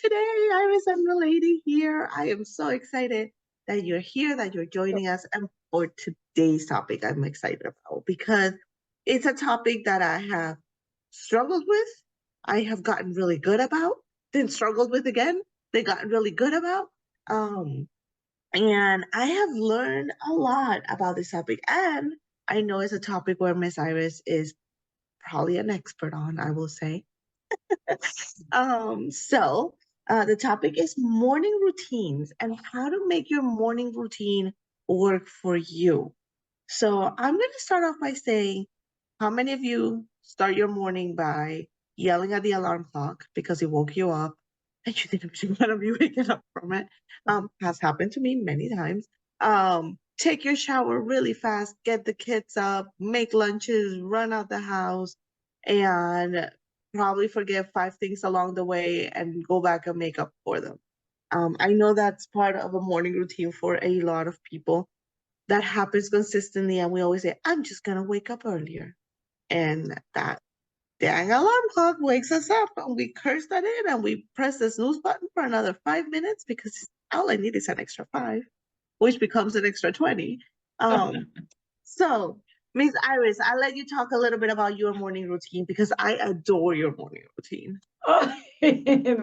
today. Iris and Mileidy here. I am so excited that you're here, that you're joining us. And for today's topic, I'm excited about because it's a topic that I have struggled with. I have gotten really good about, then struggled with again, then gotten really good about. Um, and I have learned a lot about this topic. And I know it's a topic where Miss Iris is probably an expert on, I will say. The topic is morning routines and how to make your morning routine work for you. So I'm going to start off by saying, how many of you start your morning by yelling at the alarm clock because it woke you up and you didn't want to be waking up from it? Has happened to me many times. Take your shower really fast, get the kids up, make lunches, run out the house, and probably forget 5 things along the way and go back and make up for them. I know that's part of a morning routine for a lot of people. That happens consistently, and we always say, I'm just going to wake up earlier. And that dang alarm clock wakes us up, and we curse that in, and we press the snooze button for another 5 minutes because all I need is an extra 5, which becomes an extra 20. So, Miss Iris, I'll let you talk a little bit about your morning routine because I adore your morning routine. Oh,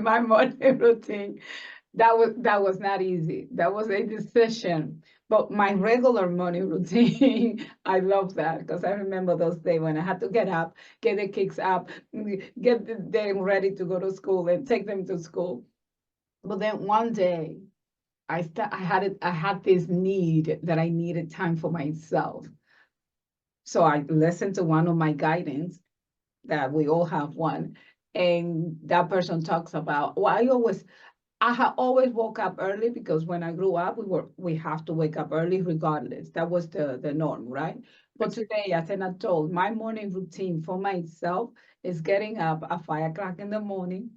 my morning routine, that was not easy. That was a decision. But my regular morning routine, I love that because I remember those days when I had to get up, get the kids up, get them ready to go to school and take them to school. But then one day, I had this need that I needed time for myself. So I listened to one of my guidance that we all have one, and that person talks about, well, I have always woke up early because when I grew up, we have to wake up early regardless. That was the norm, right? But today, as an adult, my morning routine for myself is getting up at 5 o'clock in the morning.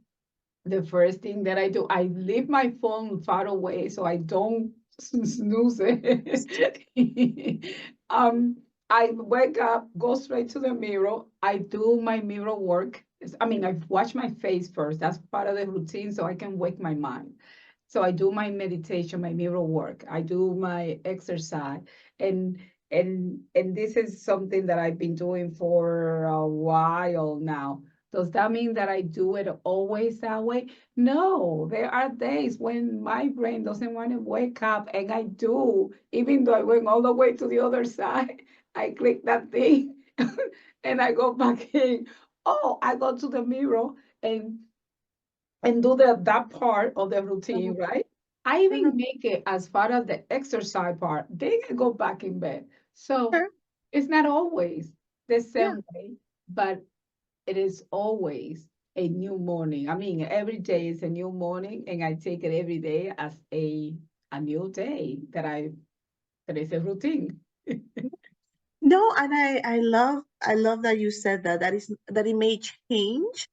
The first thing that I do, I leave my phone far away so I don't snooze it. I wake up, go straight to the mirror. I do my mirror work. I mean, I wash my face first. That's part of the routine so I can wake my mind. So I do my meditation, my mirror work. I do my exercise, and and this is something that I've been doing for a while now. Does that mean that I do it always that way? No, there are days when my brain doesn't want to wake up, and I do, even though I went all the way to the other side. I click that thing and I go back in. Oh, I go to the mirror and do that part of the routine, right? I even make it as far as the exercise part. Then I go back in bed. So Sure. it's not always the Yeah. same way, but it is always a new morning. I mean, every day is a new morning, and I take it every day as a new day that is a routine. No, and I love that you said that it may change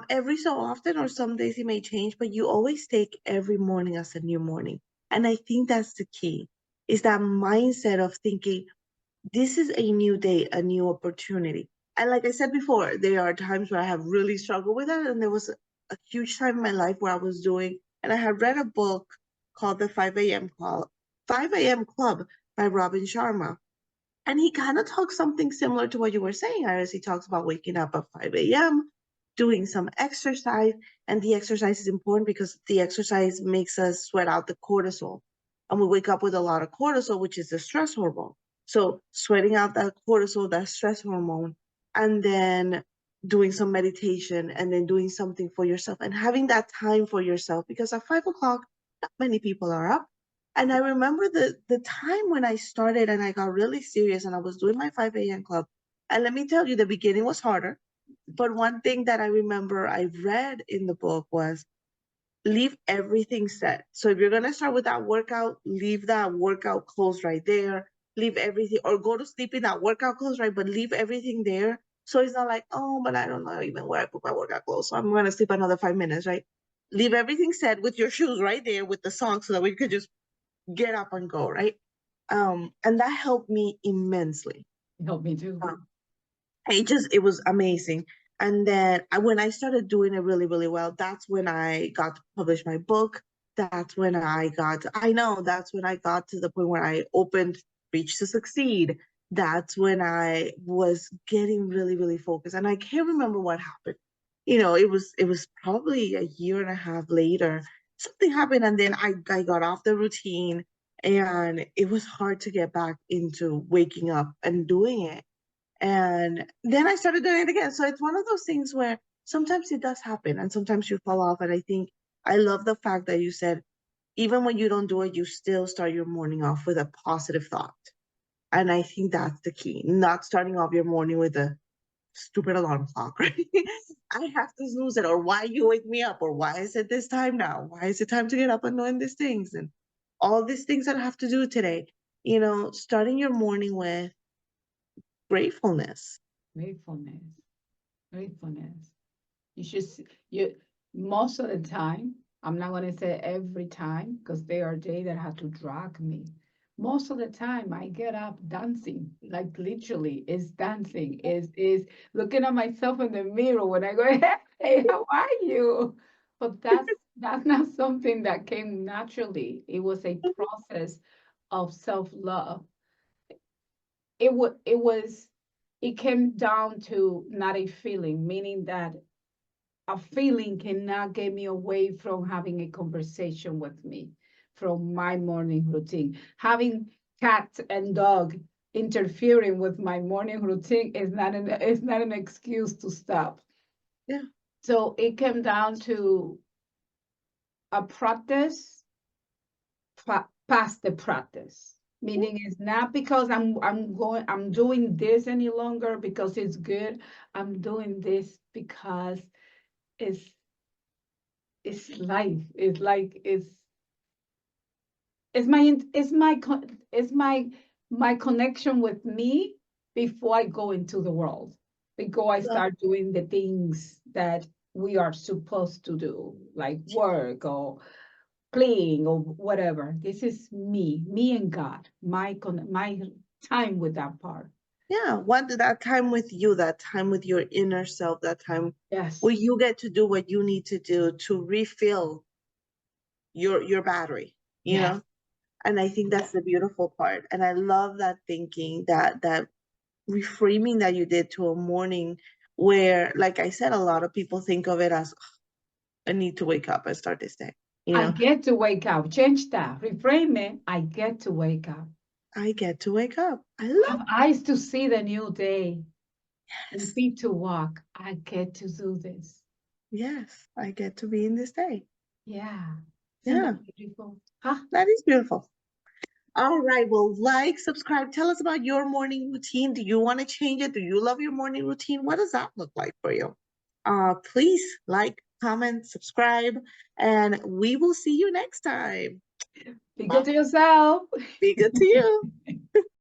every so often, or some days it may change, but you always take every morning as a new morning. And I think that's the key, is that mindset of thinking this is a new day, a new opportunity. And like I said before, there are times where I have really struggled with that. And there was a huge time in my life where I was doing, and I had read a book called The 5 a.m. Club by Robin Sharma. And he kind of talks something similar to what you were saying, Iris. He talks about waking up at 5 a.m., doing some exercise. And the exercise is important because the exercise makes us sweat out the cortisol. And we wake up with a lot of cortisol, which is the stress hormone. So sweating out that cortisol, that stress hormone, and then doing some meditation and then doing something for yourself and having that time for yourself. Because at 5 o'clock, not many people are up. And I remember the time when I started and I got really serious and I was doing my 5 a.m. club. And let me tell you, the beginning was harder. But one thing that I remember I read in the book was leave everything set. So if you're going to start with that workout, leave that workout clothes right there. Leave everything, or go to sleep in that workout clothes, right? But leave everything there. So it's not like, oh, but I don't know even where I put my workout clothes. So I'm going to sleep another 5 minutes, right? Leave everything set with your shoes right there with the socks so that we could just get up and go, right? And that helped me immensely. Help me too. It was amazing. And then when I started doing it really, really well, that's when I got to publish my book. That's when that's when I got to the point where I opened Reach to Succeed. That's when I was getting really, really focused. And I can't remember what happened. It was probably a year and a half later. Something happened, and then I got off the routine, and it was hard to get back into waking up and doing it. And then I started doing it again. So it's one of those things where sometimes it does happen and sometimes you fall off. And I think I love the fact that you said, even when you don't do it, you still start your morning off with a positive thought. And I think that's the key, not starting off your morning with a stupid alarm clock, right? I have to snooze it, or why you wake me up, or why is it this time now? Why is it time to get up and doing these things? And all these things that I have to do today. Starting your morning with gratefulness. Gratefulness, gratefulness. You should, you, most of the time, I'm not going to say every time, because there are days that have to drag me. Most of the time, I get up dancing, like literally, is dancing, is looking at myself in the mirror when I go, hey, how are you? But that's not something that came naturally. It was a process of self-love. It came down to not a feeling, meaning that a feeling cannot get me away from having a conversation with me, from my morning routine. Having cat and dog interfering with my morning routine is not an excuse to stop. Yeah. So it came down to a practice past the practice. Meaning it's not because I'm doing this any longer because it's good. I'm doing this because it's it's life. It's like it's my connection with me before I go into the world, before I Yeah. start doing the things that we are supposed to do, like work or clean or whatever. This is me and God, my time with that part. Yeah, want that time with you, that time with your inner self, that time where Yes, you get to do what you need to do to refill your battery, you yes. know? And I think that's the beautiful part. And I love that thinking, that reframing that you did to a morning where, like I said, a lot of people think of it as, "Ugh, I need to wake up and start this day. You I know, get to wake up. Change that. Reframe it. I get to wake up. I get to wake up. I love Have eyes to see the new day and this. feet to walk. I get to do this. Yes, I get to be in this day. Yeah. Isn't Yeah, that beautiful? Huh? that is beautiful. All right. Well, like, subscribe. Tell us about your morning routine. Do you want to change it? Do you love your morning routine? What does that look like for you? Please like, comment, subscribe, and we will see you next time. Be Bye. good to yourself. Be good to you.